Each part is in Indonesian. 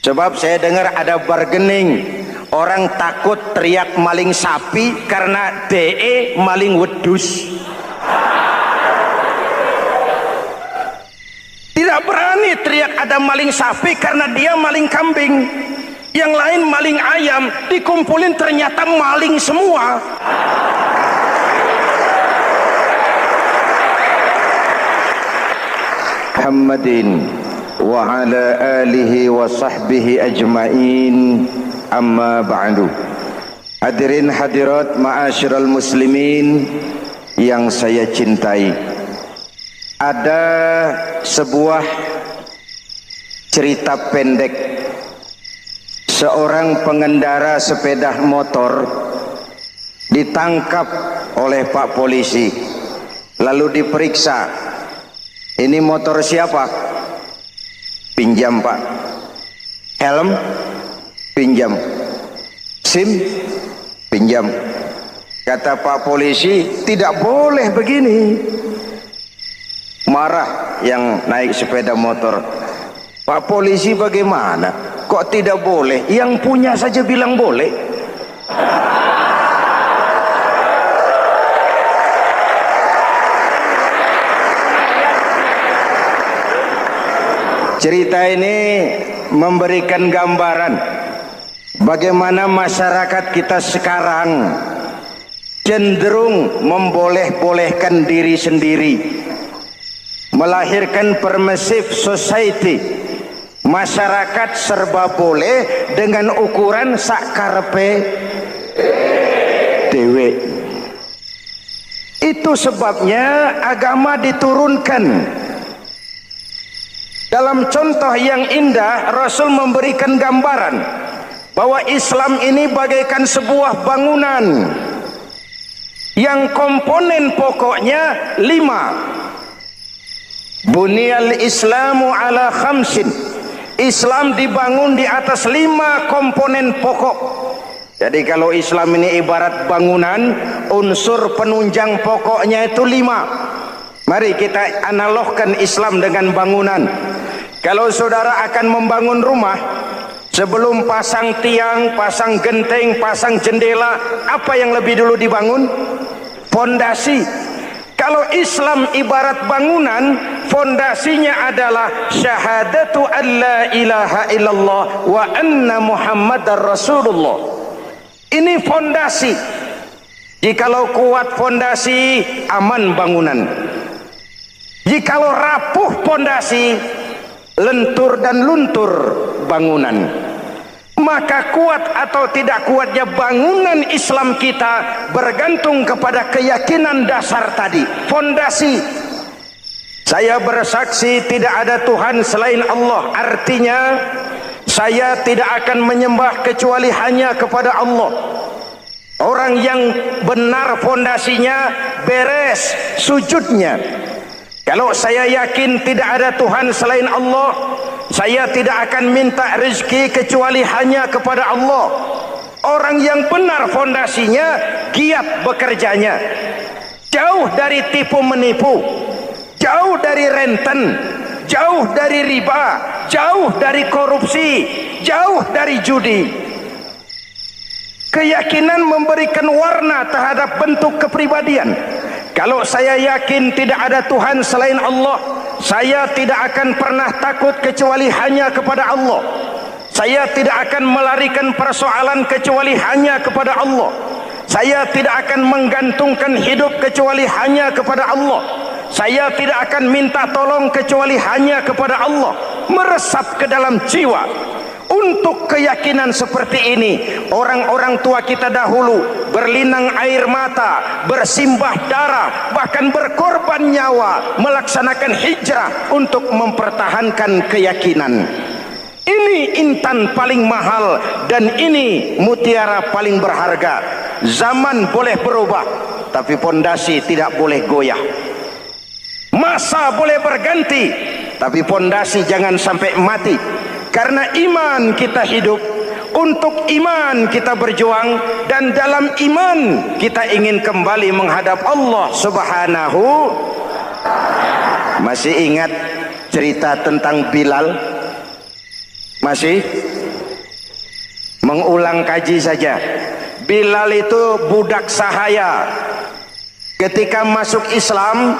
Sebab saya dengar ada bargaining, orang takut teriak maling sapi karena DE maling wedus. Tidak berani teriak ada maling sapi karena dia maling kambing. Yang lain maling ayam, dikumpulin ternyata maling semua. Muhammadin wa ala alihi wa sahbihi ajma'in, amma ba'du. Hadirin hadirat ma'asyiral muslimin yang saya cintai, ada sebuah cerita pendek. Seorang pengendara sepeda motor ditangkap oleh Pak Polisi, lalu diperiksa. Ini motor siapa? Pinjam Pak. Helm? Pinjam. SIM? Pinjam. Kata Pak Polisi, tidak boleh begini. Marah yang naik sepeda motor. Pak Polisi bagaimana? Kok tidak boleh? Yang punya saja bilang boleh. Cerita ini memberikan gambaran bagaimana masyarakat kita sekarang cenderung memboleh-bolehkan diri sendiri, melahirkan permissive society. Masyarakat serba boleh dengan ukuran sakarepe dewe. Itu sebabnya agama diturunkan. Dalam contoh yang indah, Rasul memberikan gambaran bahwa Islam ini bagaikan sebuah bangunan yang komponen pokoknya 5. Bunyal Islamu ala khamsin. Islam dibangun di atas 5 komponen pokok. Jadi kalau Islam ini ibarat bangunan, unsur penunjang pokoknya itu 5. Mari kita analogkan Islam dengan bangunan. Kalau saudara akan membangun rumah, sebelum pasang tiang, pasang genteng, pasang jendela, apa yang lebih dulu dibangun? Fondasi. Kalau Islam ibarat bangunan, fondasinya adalah syahadatu an la ilaha illallah wa anna muhammadar rasulullah. Ini fondasi. Jikalau kuat fondasi, aman bangunan. Jikalau rapuh fondasi, lentur dan luntur bangunan. Maka kuat atau tidak kuatnya bangunan Islam kita bergantung kepada keyakinan dasar tadi, fondasi. Saya bersaksi tidak ada Tuhan selain Allah, artinya saya tidak akan menyembah kecuali hanya kepada Allah. Orang yang benar fondasinya beres sujudnya. Kalau saya yakin tidak ada Tuhan selain Allah, saya tidak akan minta rezeki kecuali hanya kepada Allah. Orang yang benar fondasinya, giat bekerjanya, jauh dari tipu menipu, jauh dari renten, jauh dari riba, jauh dari korupsi, jauh dari judi. Keyakinan memberikan warna terhadap bentuk kepribadian. Kalau saya yakin tidak ada Tuhan selain Allah, saya tidak akan pernah takut kecuali hanya kepada Allah. Saya tidak akan melarikan persoalan kecuali hanya kepada Allah. Saya tidak akan menggantungkan hidup kecuali hanya kepada Allah. Saya tidak akan minta tolong kecuali hanya kepada Allah. Meresap ke dalam jiwa. Untuk keyakinan seperti ini, orang-orang tua kita dahulu berlinang air mata, bersimbah darah, bahkan berkorban nyawa, melaksanakan hijrah untuk mempertahankan keyakinan. Ini intan paling mahal dan ini mutiara paling berharga. Zaman boleh berubah, tapi pondasi tidak boleh goyah. Masa boleh berganti, tapi pondasi jangan sampai mati. Karena iman kita hidup, untuk iman kita berjuang, dan dalam iman kita ingin kembali menghadap Allah Subhanahu. Masih ingat cerita tentang Bilal? Masih? mengulang kaji saja. Bilal itu budak sahaya. Ketika masuk Islam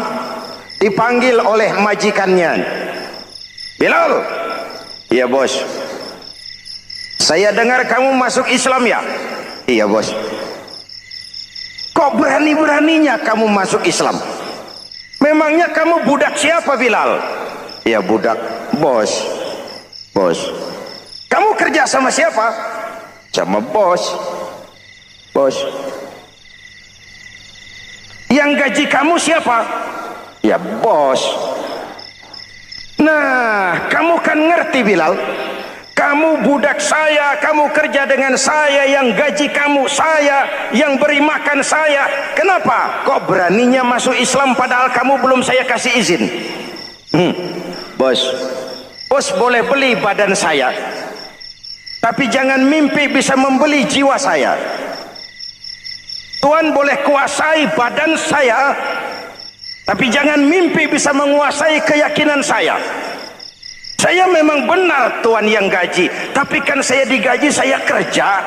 dipanggil oleh majikannya, Bilal. Iya bos. Saya dengar kamu masuk Islam ya? Iya bos. Kok berani-beraninya kamu masuk Islam? Memangnya kamu budak siapa Bilal? Iya budak bos. Bos. Kamu kerja sama siapa? Sama bos. Bos. Yang gaji kamu siapa? Ya bos. Nah, kamu kan ngerti Bilal. Kamu budak saya, kamu kerja dengan saya, yang gaji kamu saya, yang beri makan saya. Kenapa? Kok beraninya masuk Islam padahal kamu belum saya kasih izin? Bos, bos boleh beli badan saya, tapi jangan mimpi bisa membeli jiwa saya. Tuhan boleh kuasai badan saya, tapi jangan mimpi bisa menguasai keyakinan saya. Saya memang benar Tuhan yang gaji, tapi kan saya digaji, saya kerja.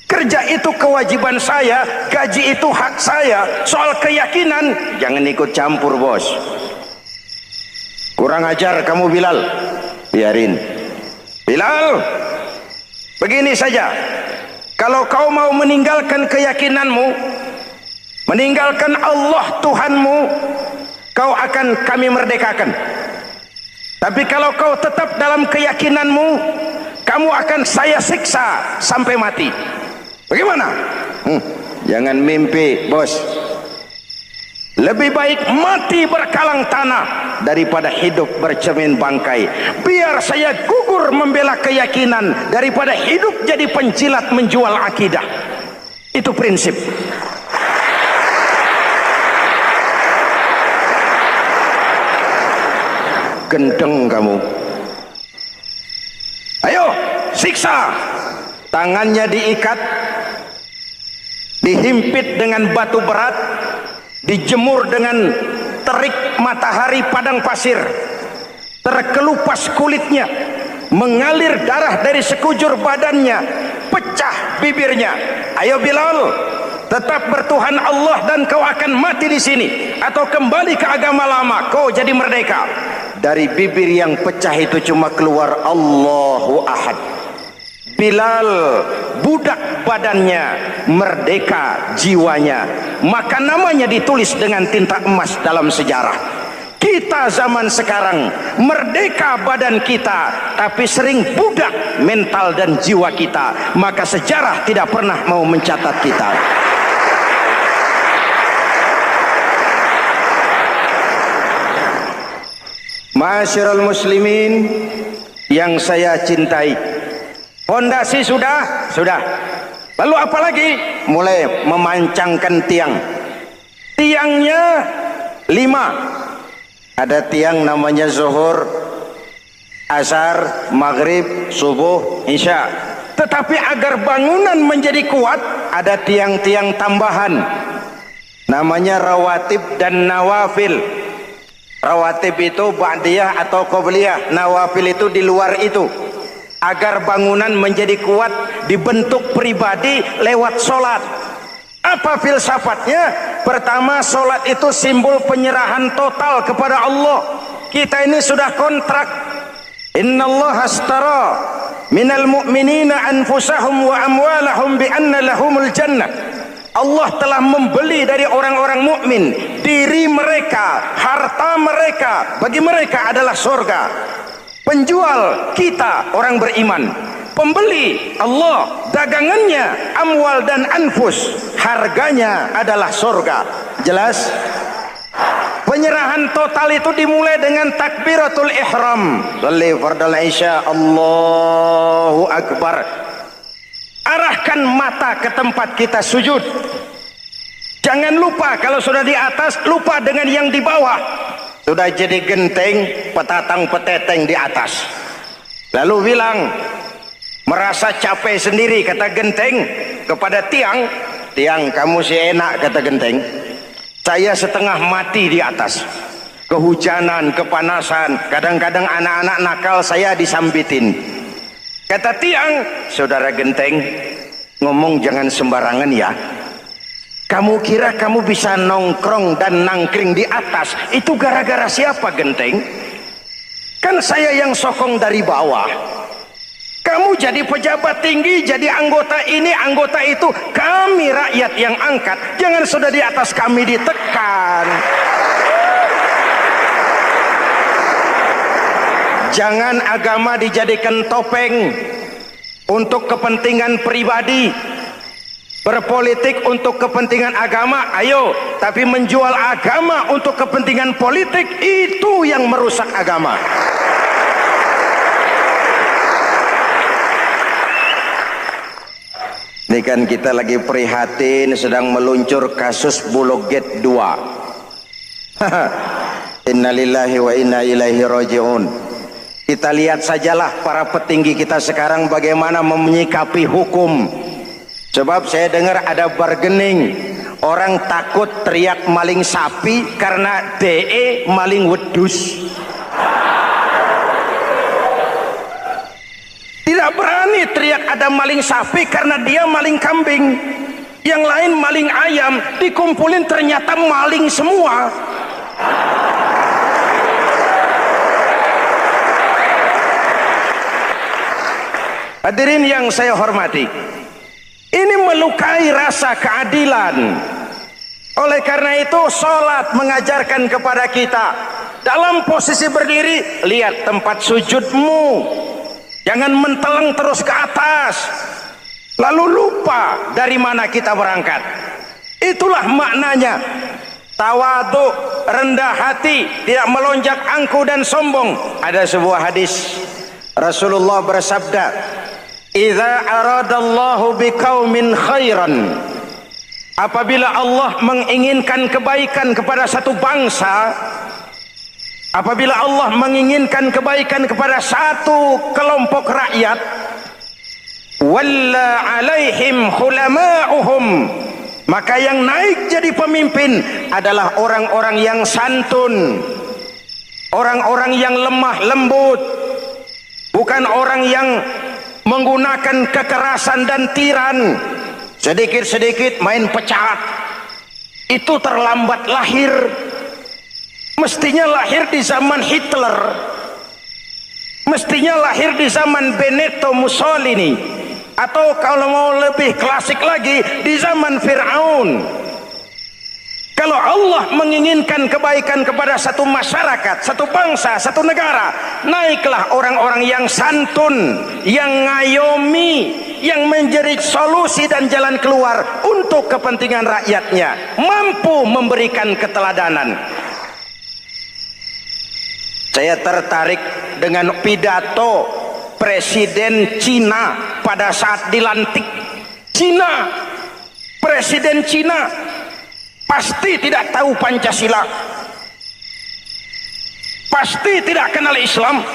Kerja itu kewajiban saya, gaji itu hak saya. Soal keyakinan jangan ikut campur bos. Kurang ajar kamu Bilal. Biarin. Bilal, begini saja. Kalau kau mau meninggalkan keyakinanmu, meninggalkan Allah Tuhanmu, kau akan kami merdekakan. Tapi kalau kau tetap dalam keyakinanmu, kamu akan saya siksa sampai mati. Bagaimana? Jangan mimpi bos. Lebih baik mati berkalang tanah daripada hidup bercermin bangkai. Biar saya gugur membela keyakinan daripada hidup jadi penjilat menjual akidah. Itu prinsip. Gendeng kamu. Ayo siksa. Tangannya diikat, dihimpit dengan batu berat, dijemur dengan terik matahari padang pasir, terkelupas kulitnya, mengalir darah dari sekujur badannya, pecah bibirnya. Ayo Bilal, tetap bertuhan Allah dan kau akan mati di sini, atau kembali ke agama lama, kau jadi merdeka. Dari bibir yang pecah itu cuma keluar Allahu Ahad. Bilal budak badannya, merdeka jiwanya, maka namanya ditulis dengan tinta emas dalam sejarah. Kita zaman sekarang merdeka badan kita, tapi sering budak mental dan jiwa kita, maka sejarah tidak pernah mau mencatat kita. Ma'asyiral muslimin yang saya cintai, fondasi sudah. Lalu apa lagi? Mulai memancangkan tiang. Tiangnya 5. Ada tiang namanya zuhur, asar, maghrib, subuh, isya. Tetapi agar bangunan menjadi kuat, ada tiang-tiang tambahan. Namanya rawatib dan nawafil. Rawatib itu ba'diyah atau qobliyah, nawafil itu di luar itu. Agar bangunan menjadi kuat, dibentuk pribadi lewat solat. Apa filsafatnya? Pertama, solat itu simbol penyerahan total kepada Allah. Kita ini sudah kontrak. Innallaha astara minal mu'minina anfusahum wa amwalahum bi anna lahumul jannah. Allah telah membeli dari orang-orang mukmin diri mereka, harta mereka, bagi mereka adalah surga. Penjual kita orang beriman, pembeli Allah, dagangannya amwal dan anfus, harganya adalah surga. Jelas? Penyerahan total itu dimulai dengan takbiratul ihram. Shalli fardal isya, Allahu akbar. Arahkan mata ke tempat kita sujud. Jangan lupa kalau sudah di atas, lupa dengan yang di bawah. Sudah jadi genteng, petatang peteteng di atas. Lalu bilang, merasa capek sendiri, kata genteng kepada tiang. Tiang, kamu sih enak, kata genteng. Saya setengah mati di atas. Kehujanan, kepanasan, kadang-kadang anak-anak nakal saya disambitin. Kata tiang, saudara genteng, ngomong jangan sembarangan ya. Kamu kira kamu bisa nongkrong dan nangkring di atas, itu gara-gara siapa genteng? Kan saya yang sokong dari bawah. Kamu jadi pejabat tinggi, jadi anggota ini, anggota itu. Kami rakyat yang angkat, jangan sudah di atas kami ditekan. Jangan agama dijadikan topeng untuk kepentingan pribadi. Berpolitik untuk kepentingan agama, ayo. Tapi menjual agama untuk kepentingan politik, itu yang merusak agama. Ini kan kita lagi prihatin sedang meluncur kasus Bulog Gate 2. Innalillahi wa inna ilaihi raji'un. Kita lihat sajalah para petinggi kita sekarang bagaimana menyikapi hukum. Sebab saya dengar ada bargaining, orang takut teriak maling sapi karena DE maling wedus. Tidak berani teriak ada maling sapi karena dia maling kambing. Yang lain maling ayam, dikumpulin ternyata maling semua. Hadirin yang saya hormati, ini melukai rasa keadilan. Oleh karena itu sholat mengajarkan kepada kita, dalam posisi berdiri, lihat tempat sujudmu, jangan menteleng terus ke atas lalu lupa dari mana kita berangkat. Itulah maknanya tawadhu, rendah hati, tidak melonjak angku dan sombong. Ada sebuah hadis Rasulullah bersabda, "Idza aradallahu biqaumin khairan." Apabila Allah menginginkan kebaikan kepada satu bangsa, apabila Allah menginginkan kebaikan kepada satu kelompok rakyat, walla alaihim khulama'uhum, maka yang naik jadi pemimpin adalah orang-orang yang santun, orang-orang yang lemah lembut, bukan orang yang menggunakan kekerasan dan tiran. Sedikit-sedikit main pecat, itu terlambat lahir. Mestinya lahir di zaman Hitler, mestinya lahir di zaman Benito Mussolini, atau kalau mau lebih klasik lagi di zaman Fir'aun. Kalau Allah menginginkan kebaikan kepada satu masyarakat, satu bangsa, satu negara, naiklah orang-orang yang santun, yang ngayomi, yang menjadi solusi dan jalan keluar untuk kepentingan rakyatnya, mampu memberikan keteladanan. Saya tertarik dengan pidato Presiden Cina pada saat dilantik. Cina, Presiden Cina pasti tidak tahu Pancasila, pasti tidak kenal Islam,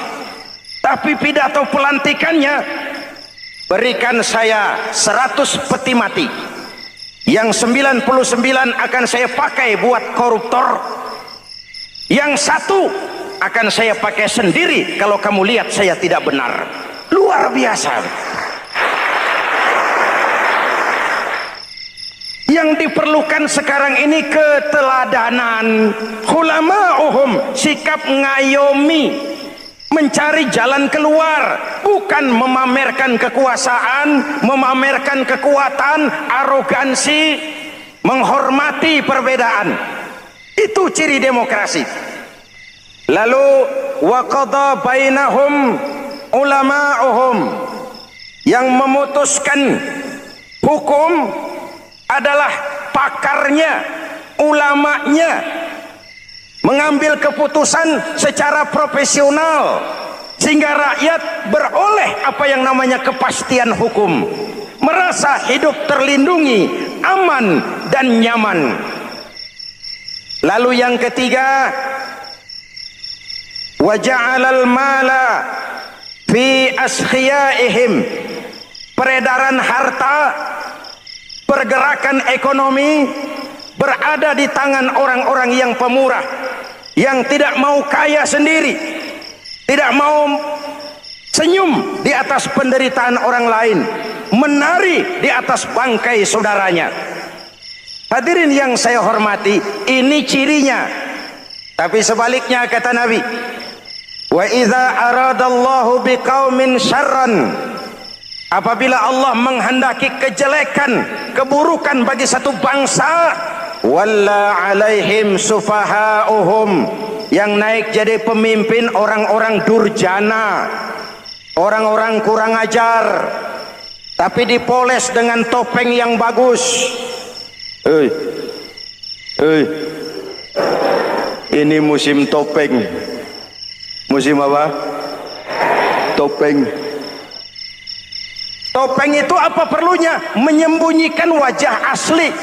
tapi pidato pelantikannya, berikan saya 100 peti mati, yang 99 akan saya pakai buat koruptor, yang satu akan saya pakai sendiri kalau kamu lihat saya tidak benar. Luar biasa. Yang diperlukan sekarang ini keteladanan, khulama'uhum, sikap ngayomi, mencari jalan keluar, bukan memamerkan kekuasaan, memamerkan kekuatan, arogansi, menghormati perbedaan. Itu ciri demokrasi. Lalu wa qada bainahum ulama'uhum, yang memutuskan hukum adalah pakarnya, ulamanya, mengambil keputusan secara profesional sehingga rakyat beroleh apa yang namanya kepastian hukum, merasa hidup terlindungi, aman dan nyaman. Lalu yang ketiga, wa ja'alal mala fi askhiyaihim, peredaran harta, pergerakan ekonomi berada di tangan orang-orang yang pemurah, yang tidak mau kaya sendiri, tidak mau senyum di atas penderitaan orang lain, menari di atas bangkai saudaranya. Hadirin yang saya hormati, ini cirinya. Tapi sebaliknya kata Nabi, wa idza aradallahu biqaumin syarran, apabila Allah menghendaki kejelekan, keburukan bagi satu bangsa, walla alaihim sufahauhum, yang naik jadi pemimpin orang-orang durjana, orang-orang kurang ajar, tapi dipoles dengan topeng yang bagus. Ini musim topeng. Musim apa? Topeng. Topeng itu apa perlunya? Menyembunyikan wajah asli.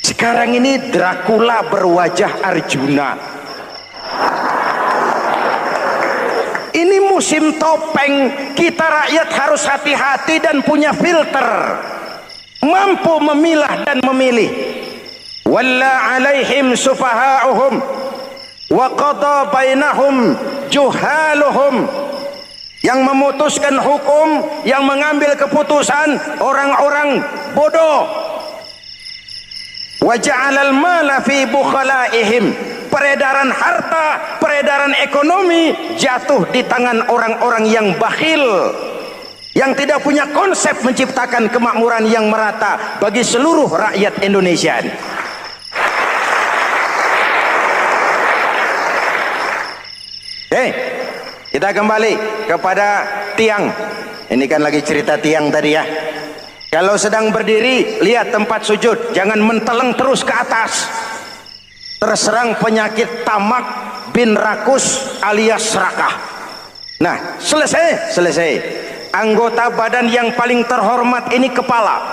Sekarang ini Dracula berwajah Arjuna. Ini musim topeng. Kita rakyat harus hati-hati dan punya filter, mampu memilah dan memilih. Walla alaihim sufahauhum wa qada bainahum juhaluhum, yang memutuskan hukum, yang mengambil keputusan orang-orang bodoh. Wa ja'alal mala fi bukhalaihim, peredaran harta, peredaran ekonomi jatuh di tangan orang-orang yang bakhil, yang tidak punya konsep menciptakan kemakmuran yang merata bagi seluruh rakyat Indonesia. Kita kembali kepada tiang. Ini kan lagi cerita tiang tadi ya. Kalau sedang berdiri, lihat tempat sujud, jangan menteleng terus ke atas. Terserang penyakit tamak bin rakus alias serakah. Nah, selesai. Anggota badan yang paling terhormat ini kepala.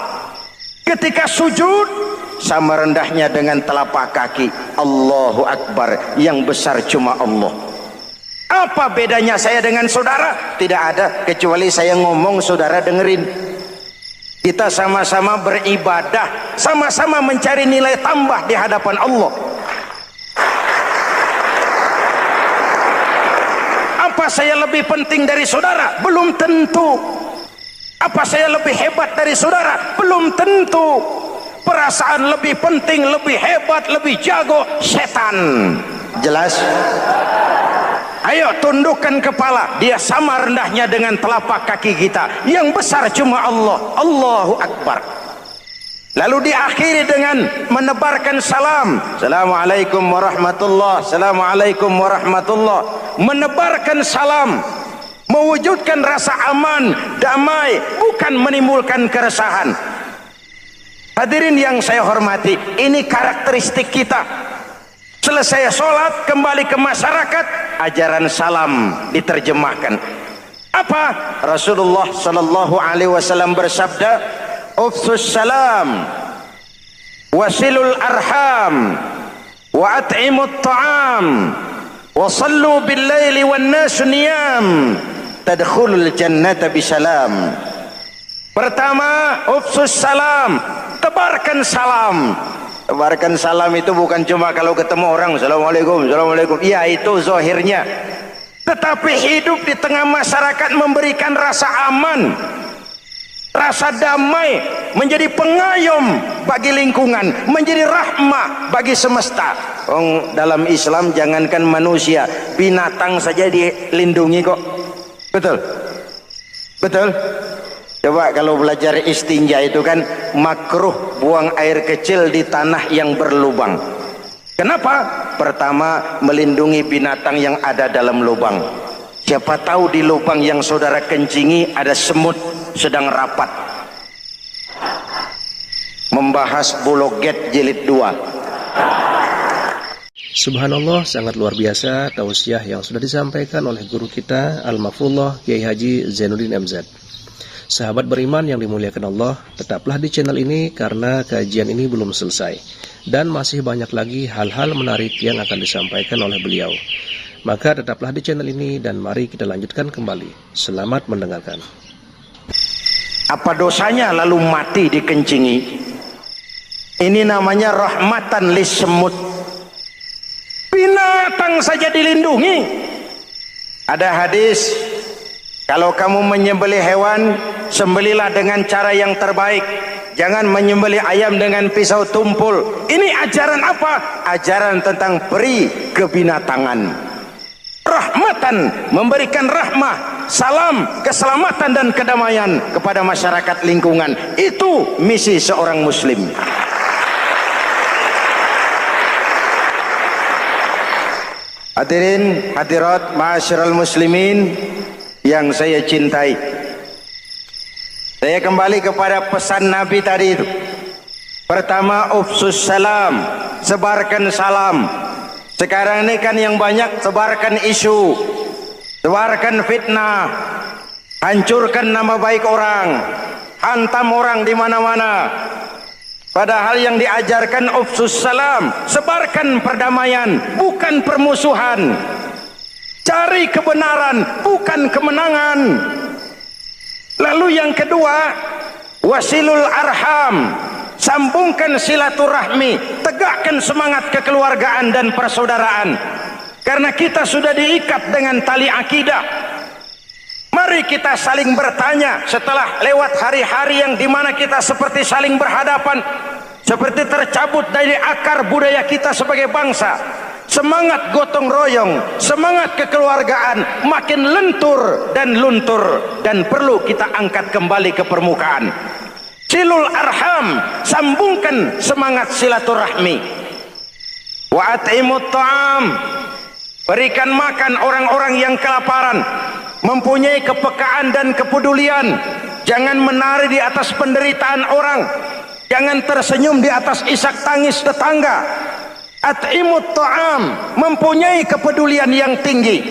Ketika sujud, sama rendahnya dengan telapak kaki. Allahu Akbar, yang besar cuma Allah. Apa bedanya saya dengan saudara? Tidak ada, kecuali saya ngomong saudara dengerin. Kita sama-sama beribadah, sama-sama mencari nilai tambah di hadapan Allah. Apa saya lebih penting dari saudara? Belum tentu. Apa saya lebih hebat dari saudara? Belum tentu. Perasaan lebih penting, lebih hebat, lebih jago setan. Jelas? Ayo tundukkan kepala, dia sama rendahnya dengan telapak kaki kita. Yang besar cuma Allah. Allahu Akbar. Lalu diakhiri dengan menebarkan salam. Assalamualaikum warahmatullah. Assalamualaikum warahmatullah. Menebarkan salam, mewujudkan rasa aman, damai, bukan menimbulkan keresahan. Hadirin yang saya hormati, ini karakteristik kita. Selesai sholat, kembali ke masyarakat, ajaran salam diterjemahkan. Apa? Rasulullah sallallahu alaihi wasallam bersabda, "Ufsus salam, wasilul arham, wa at'imut ta'am, wa sallu bil laili wan nasu niyam, tadkhulul jannata bisalam." Pertama, ufsus salam, tebarkan salam. Tebarkan salam itu bukan cuma kalau ketemu orang, assalamualaikum, assalamualaikum. Iya, itu zahirnya. Tetapi hidup di tengah masyarakat memberikan rasa aman, rasa damai, menjadi pengayom bagi lingkungan, menjadi rahmah bagi semesta. Dalam Islam jangankan manusia, binatang saja dilindungi kok. Betul? Betul? Coba kalau belajar istinja itu kan makruh buang air kecil di tanah yang berlubang. Kenapa? Pertama, melindungi binatang yang ada dalam lubang. Siapa tahu di lubang yang saudara kencingi ada semut sedang rapat. Membahas Bulughett jilid 2. Subhanallah, sangat luar biasa tausiah yang sudah disampaikan oleh guru kita Al-Mafullah Kiai Haji Zainuddin MZ. Sahabat beriman yang dimuliakan Allah, tetaplah di channel ini karena kajian ini belum selesai dan masih banyak lagi hal-hal menarik yang akan disampaikan oleh beliau. Maka tetaplah di channel ini dan mari kita lanjutkan kembali. Selamat mendengarkan. Apa dosanya lalu mati dikencingi? Ini namanya rahmatan lis semut. Binatang saja dilindungi. Ada hadis Kalau kamu menyembelih hewan, sembelilah dengan cara yang terbaik. Jangan menyembelih ayam dengan pisau tumpul. Ini ajaran apa? Ajaran tentang peri kebinatangan. Rahmatan, memberikan rahmah, salam, keselamatan dan kedamaian kepada masyarakat lingkungan. Itu misi seorang muslim. Hadirin hadirat ma'asyiral muslimin yang saya cintai, saya kembali kepada pesan Nabi tadi itu. Pertama, ufsus salam, sebarkan salam. Sekarang ini kan yang banyak sebarkan isu, sebarkan fitnah, hancurkan nama baik orang, hantam orang di mana-mana. Padahal yang diajarkan ufsus salam, sebarkan perdamaian, bukan permusuhan. Cari kebenaran, bukan kemenangan. Lalu yang kedua, wasilul arham, sambungkan silaturahmi, tegakkan semangat kekeluargaan dan persaudaraan. Karena kita sudah diikat dengan tali akidah. Mari kita saling bertanya setelah lewat hari-hari yang dimana kita seperti saling berhadapan, seperti tercabut dari akar budaya kita sebagai bangsa. Semangat gotong royong, semangat kekeluargaan makin lentur dan luntur, dan perlu kita angkat kembali ke permukaan. Silul arham, sambungkan semangat silaturahmi. Wa at'imut ta'am, berikan makan orang-orang yang kelaparan, mempunyai kepekaan dan kepedulian. Jangan menari di atas penderitaan orang, jangan tersenyum di atas isak tangis tetangga. At'imut ta'am, mempunyai kepedulian yang tinggi.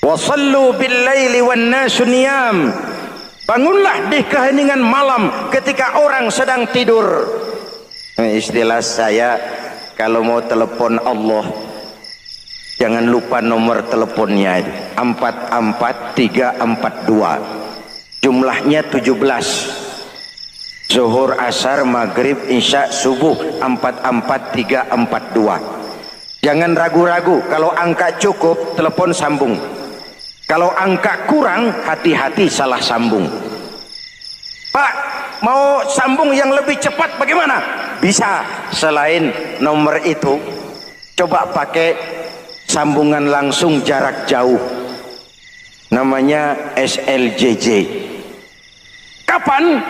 Wa sallu bil laili wan nasu niyam, bangunlah di keheningan malam ketika orang sedang tidur. Istilah saya, kalau mau telepon Allah, jangan lupa nomor teleponnya, 44342, jumlahnya 17. Zuhur, asar, maghrib, isya, subuh, 44342. Jangan ragu-ragu. Kalau angka cukup, telepon sambung. Kalau angka kurang, hati-hati salah sambung. Pak, mau sambung yang lebih cepat bagaimana? Bisa. Selain nomor itu, coba pakai sambungan langsung jarak jauh. Namanya SLJJ. Kapan?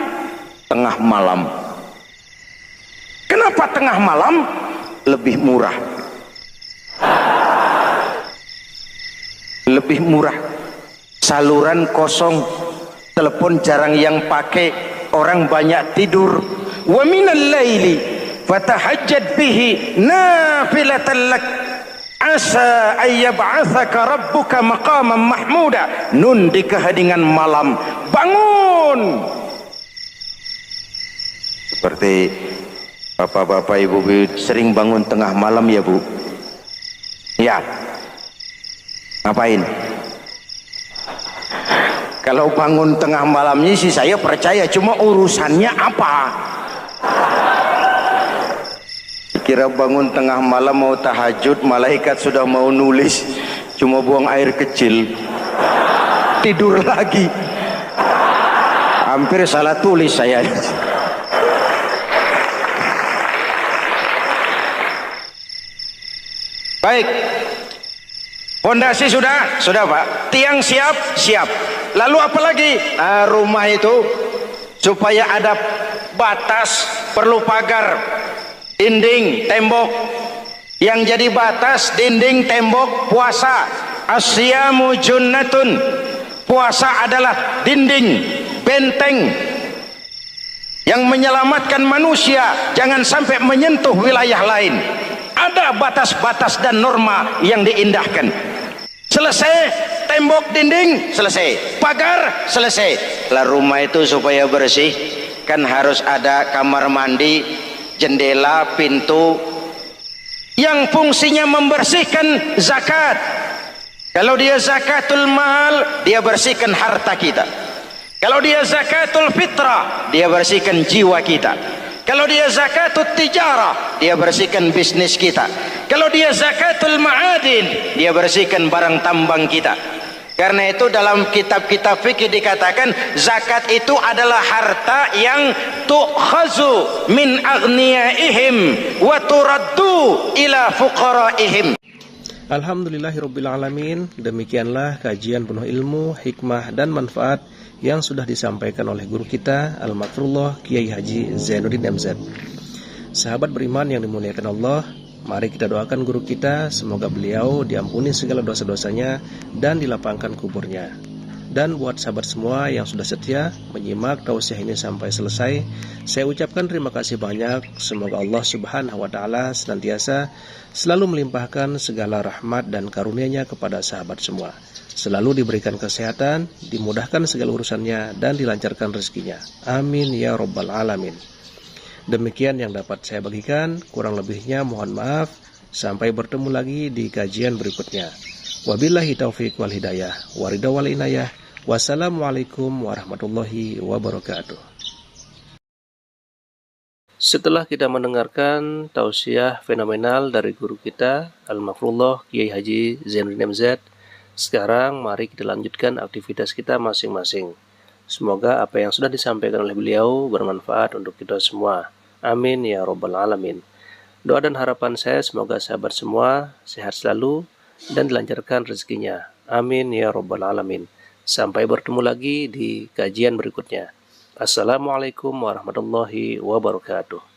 Tengah malam. Kenapa tengah malam? Lebih murah. Lebih murah. Saluran kosong, telepon jarang yang pakai, orang banyak tidur. Wa minal laili fatahajjad bihi nafilatan lak asa ayyab'atsaka rabbuka maqaman mahmuda. Nun, di keheningan malam bangun. Seperti bapak-bapak, ibu-ibu sering bangun tengah malam ya Bu? Ya. Ngapain? Kalau bangun tengah malamnya sih saya percaya, cuma urusannya apa? Kira bangun tengah malam mau tahajud, malaikat sudah mau nulis, cuma buang air kecil, tidur lagi. Hampir salah tulis saya. Baik, fondasi sudah Pak, tiang siap. Lalu apa lagi? Nah, rumah itu supaya ada batas, perlu pagar, dinding, tembok. Yang jadi batas, dinding, tembok, puasa. Asyamu junnatun, puasa adalah dinding, benteng yang menyelamatkan manusia jangan sampai menyentuh wilayah lain. Ada batas-batas dan norma yang diindahkan. Selesai, tembok, dinding, selesai. Pagar, selesai. Lah rumah itu supaya bersih, kan harus ada kamar mandi, jendela, pintu, yang fungsinya membersihkan zakat. Kalau dia zakatul mal, dia bersihkan harta kita. Kalau dia zakatul fitrah, dia bersihkan jiwa kita. Kalau dia zakatul tijarah, dia bersihkan bisnis kita. Kalau dia zakatul ma'adin, dia bersihkan barang tambang kita. Karena itu dalam kitab-kitab fikih dikatakan zakat itu adalah harta yang tu'khazu min aghniyaihim wa turaddu ila fuqaraihim. Alhamdulillahirabbil alamin. Demikianlah kajian penuh ilmu, hikmah dan manfaat yang sudah disampaikan oleh guru kita Al-Makfurullah Kiai Haji Zainuddin MZ. Sahabat beriman yang dimuliakan Allah, mari kita doakan guru kita, semoga beliau diampuni segala dosa-dosanya dan dilapangkan kuburnya. Dan buat sahabat semua yang sudah setia menyimak tausiah ini sampai selesai, saya ucapkan terima kasih banyak. Semoga Allah Subhanahu wa taala senantiasa selalu melimpahkan segala rahmat dan karunia-Nya kepada sahabat semua. Selalu diberikan kesehatan, dimudahkan segala urusannya dan dilancarkan rezekinya. Amin ya rabbal alamin. Demikian yang dapat saya bagikan, kurang lebihnya mohon maaf. Sampai bertemu lagi di kajian berikutnya. Wabillahi taufiq wal hidayah, waridha wal inayah. Wassalamualaikum warahmatullahi wabarakatuh. Setelah kita mendengarkan tausiah fenomenal dari guru kita Al-Makfurullah Kiai Haji Zainuddin MZ, sekarang mari kita lanjutkan aktivitas kita masing-masing. Semoga apa yang sudah disampaikan oleh beliau bermanfaat untuk kita semua. Amin ya rabbal alamin. Doa dan harapan saya semoga sahabat semua sehat selalu dan dilancarkan rezekinya. Amin ya rabbal alamin. Sampai bertemu lagi di kajian berikutnya. Assalamualaikum warahmatullahi wabarakatuh.